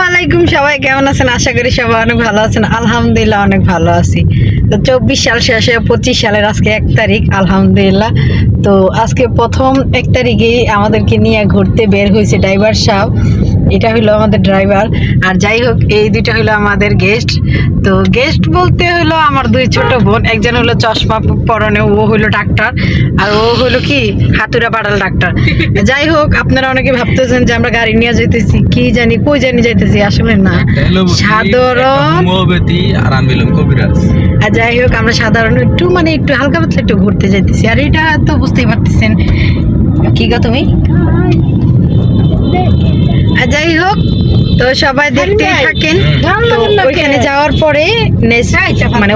আলাইকুম, সবাই কেমন আছেন? আশা করি সবাই অনেক ভালো আছেন। আলহামদুলিল্লাহ অনেক ভালো আছি। তো 24 সাল শেষে 25 সালের আজকে 1 তারিখ, আলহামদুলিল্লাহ। তো আজকে প্রথম 1 তারিখেই আমাদেরকে নিয়ে ঘুরতে বের হয়েছে ড্রাইভার সাহেব। এটা হলো আমাদের ড্রাইভার। আর যাই হোক, এই দুইটা হলো আমাদের গেস্ট। তো গেস্ট বলতে হলো আমার দুই ছোট বোন, একজন হলো চশমা পরনে, ও হলো ডাক্তার, আর ও হলো কি হাতুড়া পাড়াল ডাক্তার। যাই হোক, আপনারা অনেকে ভাবতেছেন যে আমরা গাড়ি নিয়ে যাইতেছি, কি জানি কই জানি যাইতেছি, আসলে না, সাধারণ। আর যাই হোক, আমরা সাধারণ একটু একটু হালকা পাতলা একটু ঘুরতে যাইতেছি। আর এটা তো বুঝতেই পারতেছেন। কি গো তুমি? আর যাই হোক, তো সবাই দেখতেই থাকেন। তো ওইখানে যাওয়ার পরে মানে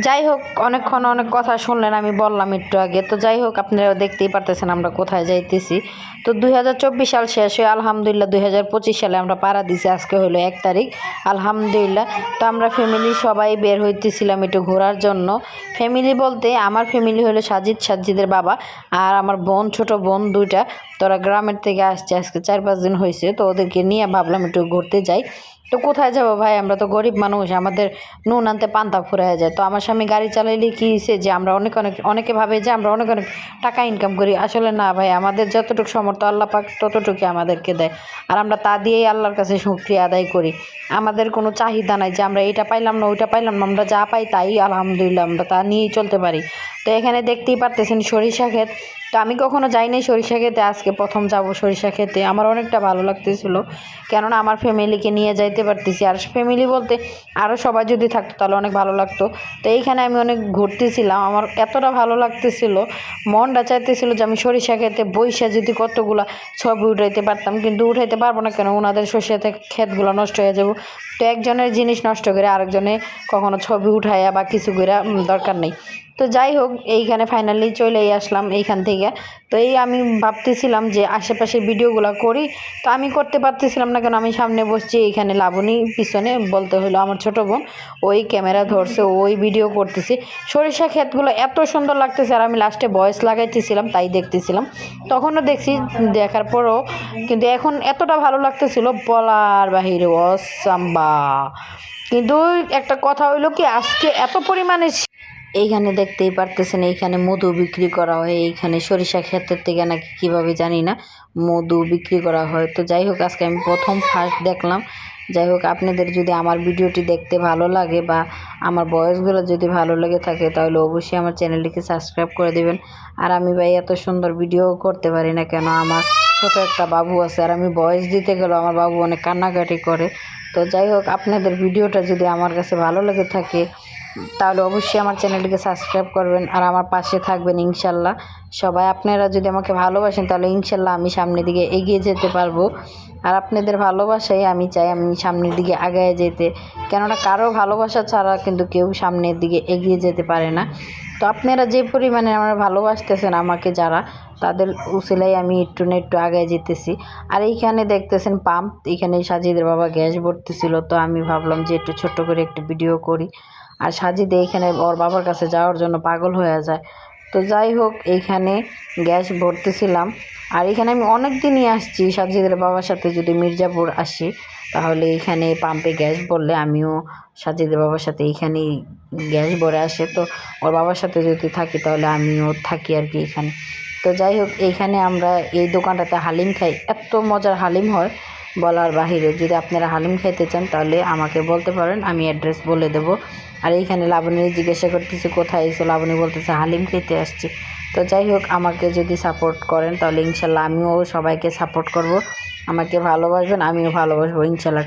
যাই হোক, অনেকক্ষণ অনেক কথা শুনলেন, আমি বললাম একটু আগে। তো যাই হোক, আপনারা দেখতেই পারতেছেন আমরা কোথায় যাইতেছি। তো 2024 সাল শেষ হয়ে আলহামদুলিল্লাহ 2025 সালে আমরা পাড়া দিছি। আজকে হলো 1 তারিখ, আলহামদুলিল্লাহ। তো আমরা ফ্যামিলি সবাই বের হইতেছিলাম একটু ঘোরার জন্য। ফ্যামিলি বলতে আমার ফ্যামিলি হলো সাজিদের বাবা আর আমার বোন, ছোট বোন দুইটা। তোরা গ্রামের থেকে আসছে, আজকে 4-5 দিন হয়েছে। তো ওদেরকে নিয়ে ভাবলাম একটু ঘুরতে যাই। তো কোথায় যাবো ভাই, আমরা তো গরিব মানুষ, আমাদের নুন আনতে পান্তা ফুরায় যায়। তো আমার স্বামী গাড়ি চালাইলে কি হয়েছে যে আমরা অনেকে ভাবে যে আমরা অনেক টাকা ইনকাম করি। আসলে না ভাই, আমাদের যতটুকু সামর্থ্য আল্লাহ পাক ততটুকু আমাদেরকে দেয়, আর আমরা তা দিয়েই আল্লাহর কাছে শুকরিয়া আদায় করি। আমাদের কোনো চাহিদা নাই যে আমরা এটা পাইলাম না ওইটা পাইলাম না, আমরা যা পাই তাই আলহামদুলিল্লাহ আমরা তা নিয়েই চলতে পারি। তো এখানে দেখতেই পারতেছেন সরিষা ক্ষেত। তো আমি কখনো যাই নাই সরিষা খেতে, আজকে প্রথম যাব সরিষা খেতে। আমার অনেকটা ভালো লাগতেছিল, কেননা আমার ফ্যামিলিকে নিয়ে যাইতে পারতেছি। আর ফ্যামিলি বলতে আরও সবাই যদি থাকতো তাহলে অনেক ভালো লাগতো। তো এইখানে আমি অনেক ঘুরতেছিলাম, আমার এতটা ভালো লাগতেছিল, মনটা চাইতেছিল যে আমি সরিষা খেতে বইসা যদি কতগুলা ছবি উঠাইতে পারতাম, কিন্তু উঠাইতে পারবো না, কেন ওনাদের সরিষাতে ক্ষেতগুলো নষ্ট হয়ে যাবো। তো একজনের জিনিস নষ্ট করে আরেকজনে কখনো ছবি উঠাইয়া বা কিছু করে দরকার নেই। তো যাই হোক, এইখানে ফাইনালি চলেই আসলাম এইখান থেকে। তো এই আমি ভাবতেছিলাম যে আশেপাশে ভিডিওগুলো করি, তো আমি করতে পারতেছিলাম না, কেন আমি সামনে বসছি, এইখানে লাবণী পিছনে বলতে হলো আমার ছোট বোন, ওই ক্যামেরা ধরছে, ওই ভিডিও করতেছি। সরিষা ক্ষেতগুলো এত সুন্দর লাগতেছে, আর আমি লাস্টে ভয়েস লাগাইতেছিলাম, তাই দেখতেছিলাম। তখনও দেখছি, দেখার পরও কিন্তু এখন এতটা ভালো লাগতেছিল বলার বাহিরে অসাম্বা। কিন্তু একটা কথা হইলো কি, আজকে এত পরিমাণে এইখানে দেখতেই পারতেছেন, এইখানে মধু বিক্রি করা হয়। এইখানে সরিষা ক্ষেতের থেকে নাকি কীভাবে জানি না মধু বিক্রি করা হয়। তো যাই হোক, আজকে আমি ফার্স্ট দেখলাম। যাই হোক, আপনাদের যদি আমার ভিডিওটি দেখতে ভালো লাগে বা আমার ভয়েসগুলো যদি ভালো লেগে থাকে, তাহলে অবশ্যই আমার চ্যানেলটিকে সাবস্ক্রাইব করে দেবেন। আর আমি ভাই এত সুন্দর ভিডিও করতে পারি না, কেন আমার ছোটো একটা বাবু আছে, আর আমি ভয়েস দিতে গেলেও আমার বাবু অনেক কান্নাকাটি করে। তো যাই হোক, আপনাদের ভিডিওটা যদি আমার কাছে ভালো লেগে থাকে, তাহলে অবশ্যই আমার চ্যানেলটিকে সাবস্ক্রাইব করবেন আর আমার পাশে থাকবেন ইনশাল্লাহ। সবাই আপনারা যদি আমাকে ভালোবাসেন, তাহলে ইনশাল্লাহ আমি সামনের দিকে এগিয়ে যেতে পারবো। আর আপনাদের ভালোবাসাই আমি চাই আমি সামনের দিকে আগায় যেতে, কেননা কারো ভালোবাসা ছাড়া কিন্তু কেউ সামনের দিকে এগিয়ে যেতে পারে না। তো আপনারা যে পরিমাণে আমার ভালোবাসতেছেন আমাকে যারা, তাদের উসিলাই আমি একটু না একটু আগায় যেতেছি। আর এইখানে দেখতেছেন পাম্প, এইখানে সাজিদের বাবা গ্যাস ভরতেছিল। তো আমি ভাবলাম যে একটু ছোট্ট করে একটু ভিডিও করি। আর সাজিদে এইখানে ওর বাবার কাছে যাওয়ার জন্য পাগল হয়ে যায়। তো যাই হোক, এইখানে গ্যাস ভরতেছিলাম। আর এখানে আমি অনেক দিনই আসছি সাজিদের বাবার সাথে, যদি মির্জাপুর আসি তাহলে এইখানে পাম্পে গ্যাস ভরলে আমিও সাজিদের বাবার সাথে এইখানেই গ্যাস ভরে আসে। তো ওর বাবার সাথে যদি থাকি তাহলে আমিও থাকি আর কি এখানে। তো যাই হোক, এইখানে আমরা এই দোকানটাতে হালিম খাই, এত মজার হালিম হয় বলার বাহিরে। যদি আপনারা হালিম খাইতে চান তাহলে আমাকে বলতে পারেন, আমি অ্যাড্রেস বলে দেবো। আর এইখানে লাবণী জিজ্ঞাসা করতেছে কোথায় এসো, লাবণী বলতেছে হালিম খেতে আসছি। তো যাই হোক, আমাকে যদি সাপোর্ট করেন তাহলে ইনশাল্লাহ আমিও সবাইকে সাপোর্ট করব। আমাকে ভালোবাসবেন, আমিও ভালোবাসবো ইনশাল্লাহ।